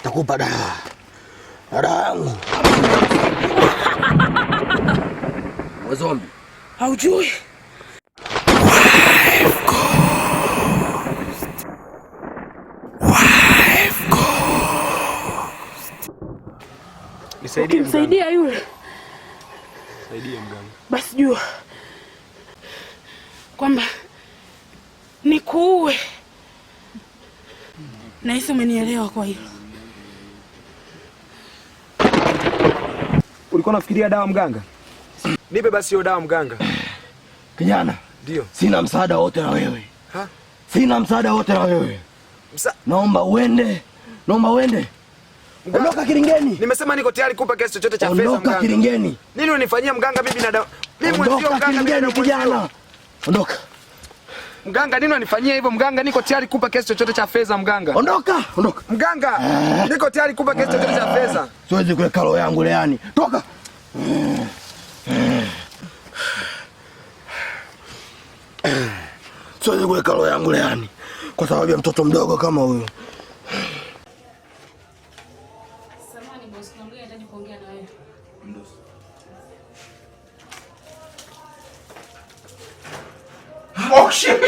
Takupa dawa. Dadangu. Wazombi. Haujui? Ukimsaidia yule. Saidia mganga. Basi jua kwamba nikuue. Nahisi umenielewa kwa hilo. Ulikuwa unafikiria dawa mganga? Nipe basi hiyo dawa mganga. Kijana. Ndio. Sina msaada wote na wewe. Sina msaada wote na wewe. Naomba uende. Ondoka Kilingeni. Nimesema niko tayari kupa kiasi chochote cha pesa mganga. Ondoka Kilingeni. Nini unanifanyia mganga mimi na dawa? Mimi mwenzio mganga Kilingeni kijana. Ondoka. Mganga nini unanifanyia hivyo mganga? Niko tayari kupa kiasi chochote cha fedha mganga. Ondoka. Mganga, niko tayari kupa kiasi chochote cha fedha. Siwezi kuweka roho yangu leani. Toka. Siwezi kuweka roho yangu leani kwa sababu ya mtoto mdogo kama huyo. Samahani boss, naomba nahitaji kuongea na wewe. Oh shit.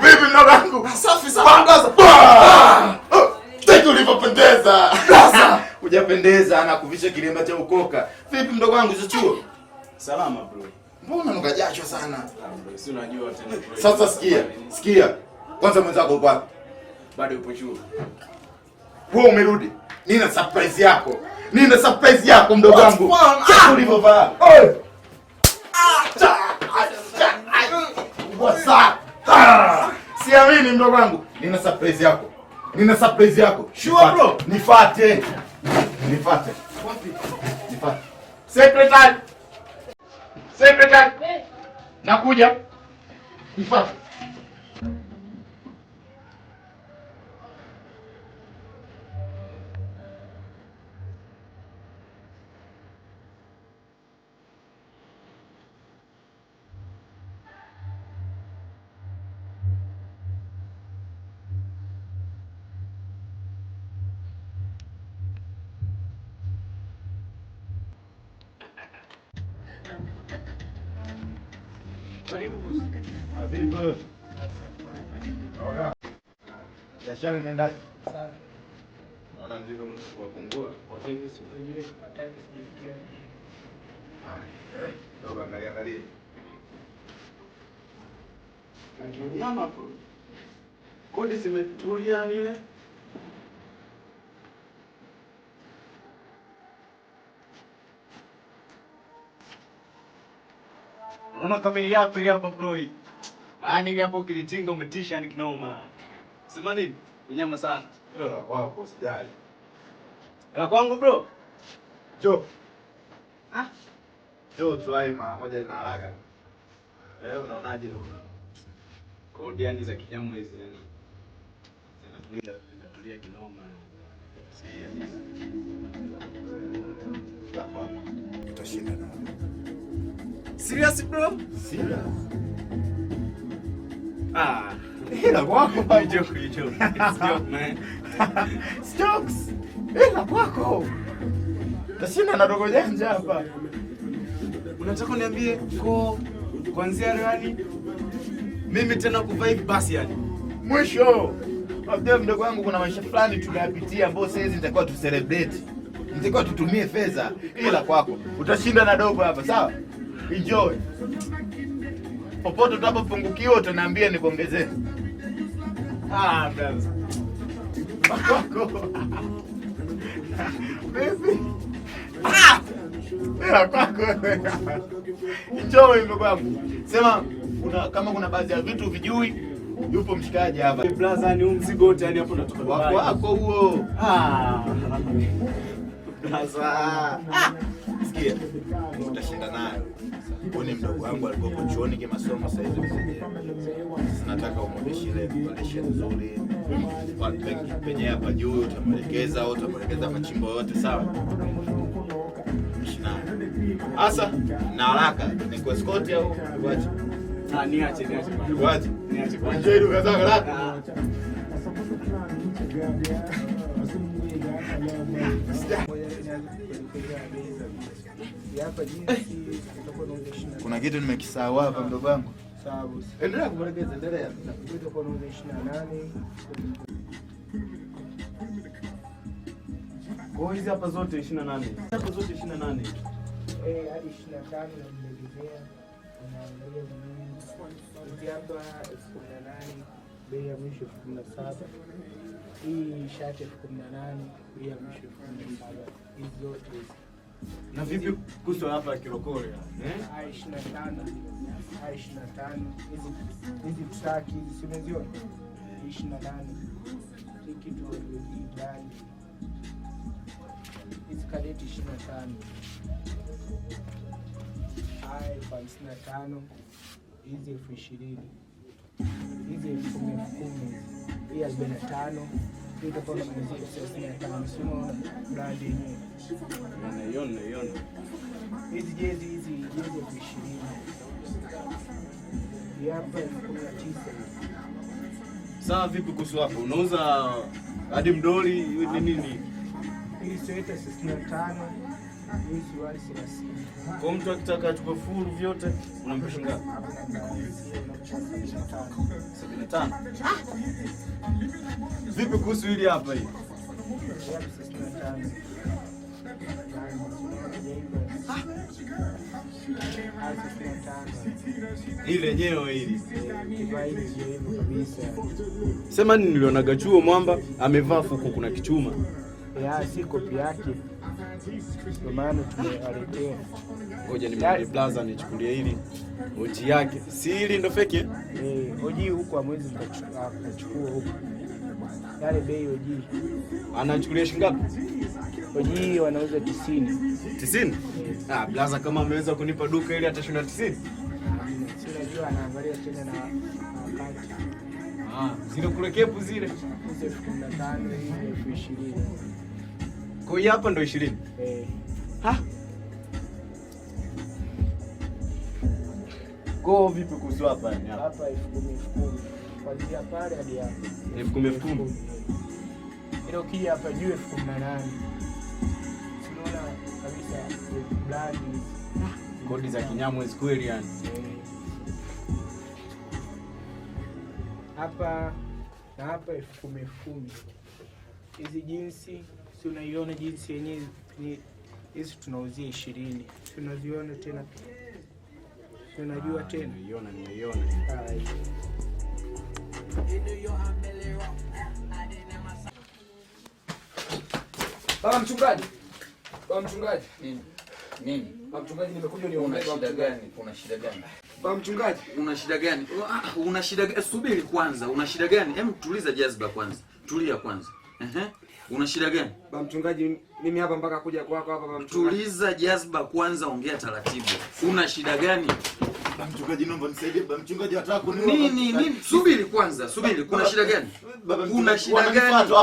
Vipi mdogo wangu? Safi sana mgaza. Teki ulivyopendeza. Hujapendeza na kuvisha kilemba cha ukoka. Vipi mdogo wangu za chuo? Salama bro. Mbona unuka jasho sana? Bro, si unajua tena bro. Sasa sikia. Kwanza mwenzako uko wapi? Bado yupo chuo. Wewe umerudi. Nina surprise yako mdogo wangu. Cheki ulivyovaa. What's up? Siamini mdogo wangu. Nina surprise yako. Sure bro. Nifuate. Secretary. Nakuja. Nifuate. Habibu. Biashara inaenda sawa. Naona mzigo umepungua. Hoteli sijui hoteli sijui. Ndio angalia. Nyama bro. Kodi zimetulia ile. Unaona kama hapa bro. Yaani hapo kilitinga umetisha ni kinoma. Sema nini? Unyama sana. Wako usijali. La kwangu bro. Jo. Jo tuaima moja na haraka. Unaonaje leo? Kodi yani za kijamu hizi yani. Zinatulia kinoma. Tutashinda na. Serious bro? Serious. Hela kwako. Joke man. Stokes. Hela kwako. Tashinda na dogo janja hapa. Unataka niambie kuanzia leo hadi mimi tena kuvaa hivi basi yani. Mwisho. Abdul mdogo wangu kuna maisha fulani tunayapitia ambapo sasa hizi nitakuwa tu celebrate. Nitakuwa tutumie fedha. Hela kwako. Utashinda na dogo hapa, sawa? Enjoy. Popote utapopungukiwa utaniambia nikuongezee. Brother. Baby. Kwako. Enjoy ndugu wangu. Sema kama kuna baadhi ya vitu vijui, yupo mshikaji hapa. Plaza ni mzigo wote yani hapo natoka wako huo. Plaza. Sikia, utashinda nayo. Huyu mdogo wangu alikuwa chuoni kwa masomo sasa hivi. Nataka umwonyeshe ile collection nzuri. Penye hapa juu utamwelekeza, utamwelekeza machimbo yote sawa. Asa na haraka ni kwa escort au wacha? Niache. Wacha. Niache. Njoo ndugu zangu haraka. Kuna kitu nimekisahau hapa mdogo wangu. Sawa. Endelea kuelekeza, endelea. Nakuja kwa 28. Kwa hizi hapa zote 28. Hapa zote 28. Hadi 25 na mlegezea. Unaangalia vizuri. Hizi hapa 18, bei ya mwisho 17. Hii shati 18, bei ya mwisho 17. Hizi zote hizi. Na vipi kuhusu hapa kirokore? 25. 25. Hizi traki hizi simeziona. 28. Hii kitu ndani. Hizi kadeti 25. Haya 55. Hizi 20,000. Hizi 10,000. Hii 45. Hii itakuwa na mwezi 65. Msimu brand yenyewe. Naiona. Hizi jezi 20,000. Hapa 19. Sawa, vipi kuhusu hapo? Unauza hadi mdoli ni nini? Hii sweta 65. Hii suruali 30. Kwa mtu akitaka achukue full vyote unampa shilingi ngapi? 75. Vipi kuhusu hili hapa hii? Ile yenyewe hili. Sema nini, nilionaga chuo mwamba amevaa fuku kuna kichuma. Si kopi yake. Kwa maana tumewaletea. Ngoja ni blaza nichukulie hili. Oji yake. Si hili ndo fake? Oji huko amwezi mtachukua huko. Yale bei oji. Anachukulia shilingi ngapi? Oji wanauza 90. 90? Blaza kama ameweza kunipa duka ili atashinda 90. Sinajua anaangalia tena na wakati. Zile kule kepu zile. 15 hivi 20. Kwa hiyo hapa ndo 20. Kwa vipi kuhusu hapa yani? Hapa 10,000. Kuanzia pale hadi hapa. 10,000. Ile ukija hapa juu 18,000. Unaona kabisa brand kodi za Kinyamwezi kweli yani. Hapa na hapa 10,000. Hizi jinsi si unaiona jinsi yenyewe ni hizi tunauzia 20. Tunaziona tena. Tunajua tena. Nimeiona. Baba mchungaji. Nini? Baba mchungaji, nimekuja niombe. Una shida gani? Una shida gani? Baba mchungaji, una shida gani? Una shida gani? Subiri kwanza. Una shida gani? Tuliza jazba kwanza. Tulia kwanza. Una shida gani? Baba mchungaji, mimi hapa mpaka kuja kwako hapa baba mchungaji. Tuliza jazba kwanza, ongea taratibu. Una shida gani? Baba mchungaji, naomba nisaidie. Baba mchungaji anataka kuniua. Nini? Subiri kwanza, subiri. Kuna shida gani? Kuna shida gani?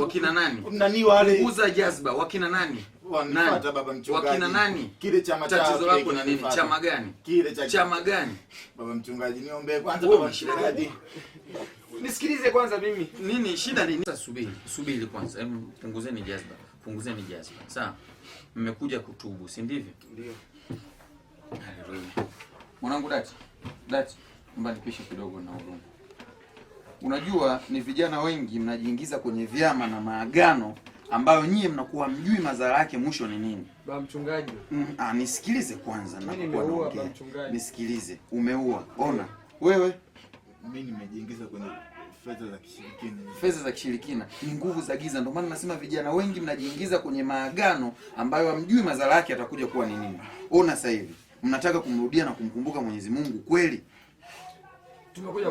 Wakina nani? Nani wale? Punguza jazba. Wakina nani? Wanifuata baba mchungaji. Wakina nani? Kile chama cha tatizo lako na nini? Chama gani? Kile cha chama gani? Baba mchungaji, niombe kwanza baba mchungaji. Nisikilize kwanza mimi. Nini shida nini? Sasa subiri kwanza. Punguzeni jazba. Sawa. Mmekuja kutubu, si ndivyo? Ndio. Haleluya. Mwanangu dati, mbona nipishe kidogo na huruma. Unajua ni vijana wengi mnajiingiza kwenye vyama na maagano ambayo nyie mnakuwa mjui madhara yake mwisho ni nini. Baba mchungaji. Nisikilize kwanza na kuwa naongea. Nisikilize. Umeua. Ona. Wewe mimi nimejiingiza kwenye fedha za kishirikina. Fedha za kishirikina ni nguvu za giza. Ndio maana nasema vijana wengi mnajiingiza kwenye maagano ambayo hamjui madhara yake atakuja kuwa ni nini. Ona sasa hivi mnataka kumrudia na kumkumbuka Mwenyezi Mungu kweli?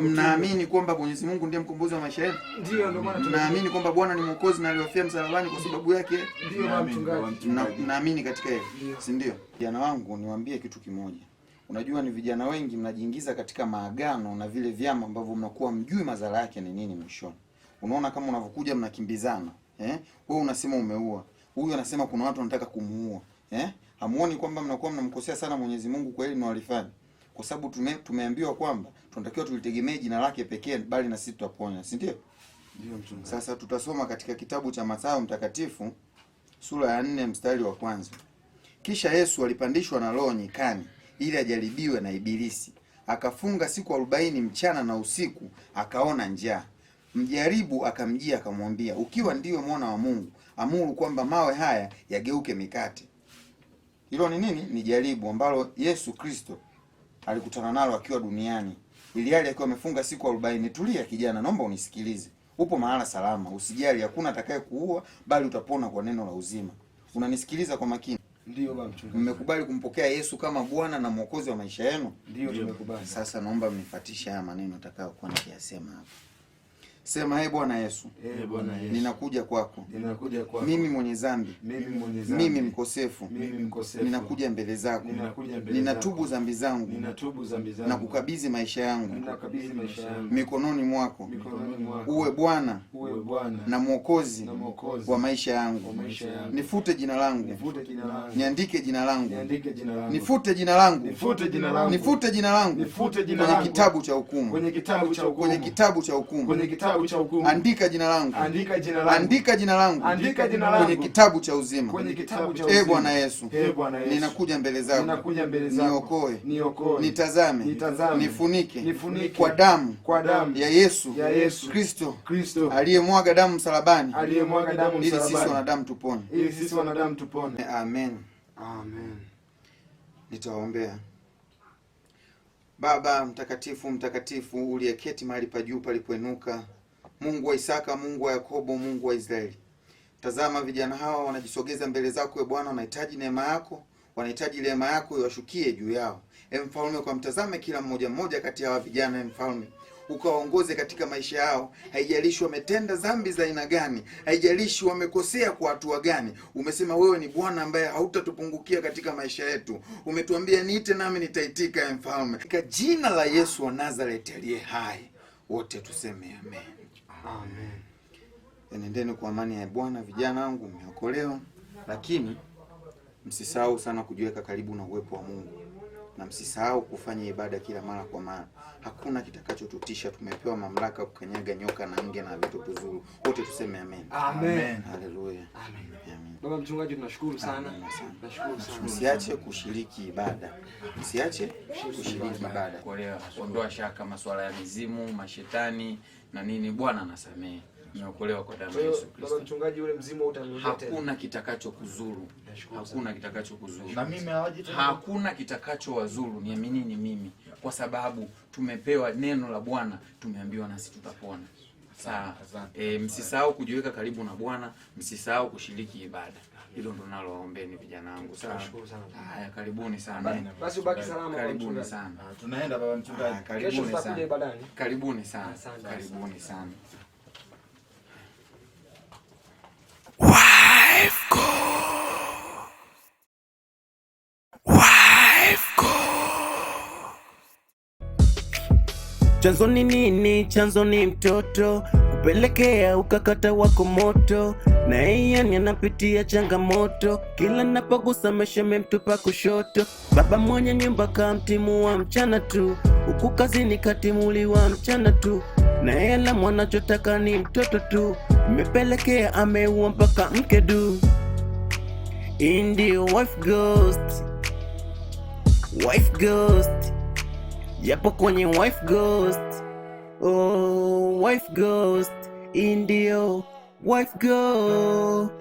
Mnaamini kwamba Mwenyezi Mungu ndiye mkombozi wa maisha yenu? Ndio, ndio maana mnaamini kwamba Bwana ni Mwokozi na aliwafia msalabani kwa sababu yake? Ndio mchungaji. Mnaamini katika hilo, si ndio? Vijana wangu, niwaambie kitu kimoja. Unajua ni vijana wengi mnajiingiza katika maagano na vile vyama ambavyo mnakuwa mjui madhara yake ni nini mwishoni. Unaona kama unavokuja mnakimbizana, wewe unasema umeua, huyu anasema kuna watu wanataka kumuua, hamuoni kwamba mnakuwa mnamkosea sana Mwenyezi Mungu kwa hili mnalofanya? Kwa sababu tumeambiwa kwamba tunatakiwa tulitegemee jina lake pekee, bali na sisi tutaponya, si ndio? Ndio mchungaji. Sasa tutasoma katika kitabu cha Mathayo mtakatifu sura ya 4 mstari wa kwanza. Kisha Yesu alipandishwa na Roho nyikani ili ajaribiwe na Ibilisi. Akafunga siku 40 mchana na usiku, akaona njaa. Mjaribu akamjia akamwambia, ukiwa ndiwe mwana wa Mungu, amuru kwamba mawe haya yageuke mikate. Hilo ni nini? Ni jaribu ambalo Yesu Kristo alikutana nalo akiwa duniani. Ili hali akiwa amefunga siku 40. Tulia kijana, naomba unisikilize. Upo mahala salama, usijali, hakuna atakaye kuua bali utapona kwa neno la uzima. Unanisikiliza kwa makini? Ndio baba mchungaji. Mmekubali kumpokea Yesu kama Bwana na Mwokozi wa maisha yenu? Ndio tumekubali. Sasa naomba mnifuatishe haya maneno atakayokuwa nikiyasema hapa. Sema, Bwana Yesu. Bwana Yesu. Ninakuja kwako. Ninakuja kwako. Mimi mwenye dhambi. Mimi mkosefu. Ninakuja mbele zako. Ninatubu dhambi zangu. Na kukabidhi maisha yangu. Mikononi mwako. Uwe Bwana na Mwokozi wa maisha yangu. Nifute jina langu. Niandike jina langu. Nifute jina langu. Nifute jina langu kwenye kitabu cha hukumu. Kwenye kitabu cha hukumu. Andika jina langu. Andika jina langu kwenye kitabu cha uzima. Bwana Yesu, ninakuja mbele zako. Niokoe. Nitazame. Nifunike kwa damu ya Yesu Kristo aliyemwaga damu msalabani ili sisi wanadamu tupone. Amen. Nitaombea. Baba mtakatifu, mtakatifu uliyeketi mahali pa juu palipoinuka, Mungu wa Isaka, Mungu wa Yakobo, Mungu wa Israeli. Tazama vijana hawa wanajisogeza mbele zako, Bwana, wanahitaji neema yako, wanahitaji neema yako iwashukie juu yao. Mfalme, kwa mtazame kila mmoja mmoja kati ya hawa vijana, Mfalme, ukawaongoze katika maisha yao. Haijalishi wametenda dhambi za aina gani, haijalishi wamekosea kwa hatua gani. Umesema wewe ni Bwana ambaye hautatupungukia katika maisha yetu. Umetuambia niite nami nitaitika, Mfalme. Katika jina la Yesu wa Nazareti aliye hai, wote tuseme amen. Amen. Enendeni kwa amani ya Bwana. Vijana wangu, mmeokolewa, lakini msisahau sana kujiweka karibu na uwepo wa Mungu. Na msisahau kufanya ibada kila mara kwa mara. Hakuna kitakachotutisha. Tumepewa mamlaka kukanyaga nyoka na nge na vitu vizuri. Wote tuseme amen. Amen. Haleluya. Amen. Baba mchungaji, tunashukuru sana. Tunashukuru sana. Msiache kushiriki ibada. Msiache kushiriki ibada. Kuondoa shaka masuala ya mizimu, mashetani na nini. Bwana anasamehe. Nimeokolewa kwa damu ya Yesu Kristo. Baba mchungaji, ule mzimu utarudia tena. Hakuna kitakachokuzuru. Hakuna kitakachokuzuru. Na mimi hawaji tena. Hakuna kitakachowazuru, niaminini mimi, kwa sababu tumepewa neno la Bwana, tumeambiwa nasi tutapona. Sawa. Msisahau kujiweka karibu na Bwana, msisahau kushiriki ibada. Hilo ndo nalowaombeni vijana wangu. Sawa. Haya, karibuni sana. Basi ubaki salama. Karibuni sana. Tunaenda baba mchungaji. Karibuni sana. Karibuni sana. Karibuni sana. Chanzo ni nini? Chanzo ni mtoto kupelekea ukakata wako moto, na yeye anapitia changamoto. Kila napogusa mesheme mtupa kushoto. Baba mwenye nyumba kamtimua mchana tu, huku kazini katimuliwa mchana tu, na yeye mwanachotaka ni mtoto tu. Mmepelekea ameua mpaka mke du. Ndio wife ghost. Wife ghost. Yapo kwenye wife ghost. Oh, wife ghost. Ndio wife ghost.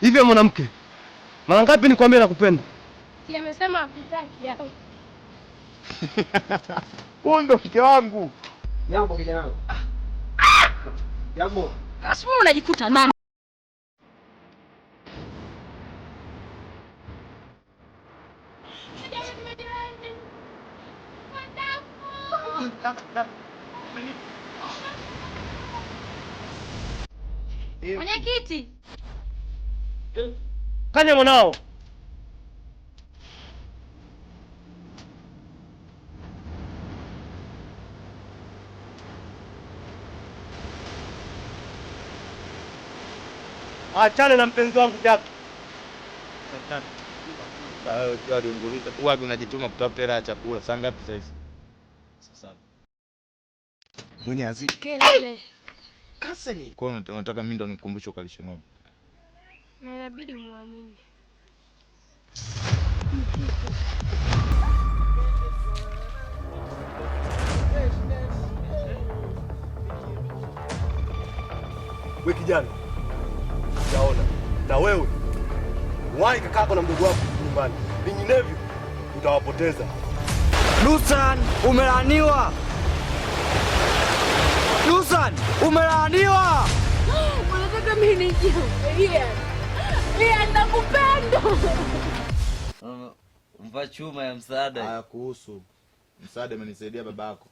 Hivyo mwanamke, mara ngapi nikwambia nakupenda? Si amesema hakutaki hapo. Huyu ndo mke wangu. Jambo kijana wangu. Jambo. Sasa wewe unajikuta nani? Mwenyekiti. Kanya mwanao. Achana na mpenzi wangu Jack. Wapi unajituma kutafuta hela ya chakula? Saa ngapi sasa hivi? Sasa. Mwenye azi. Kelele. Kaseni. Kwa nini unataka mimi ndo nikukumbushe ukalishe ng'ombe? Na inabidi muamini. Wewe kijana. Utaona. Na wewe wahi kakako na mdogo wako nyumbani. Vinginevyo utawapoteza. Lusan, umelaaniwa. Lusan, umelaaniwa. Unataka mimi nijue? Lia nakupenda. Mva chuma ya msaada. Haya kuhusu. Msaada amenisaidia babako.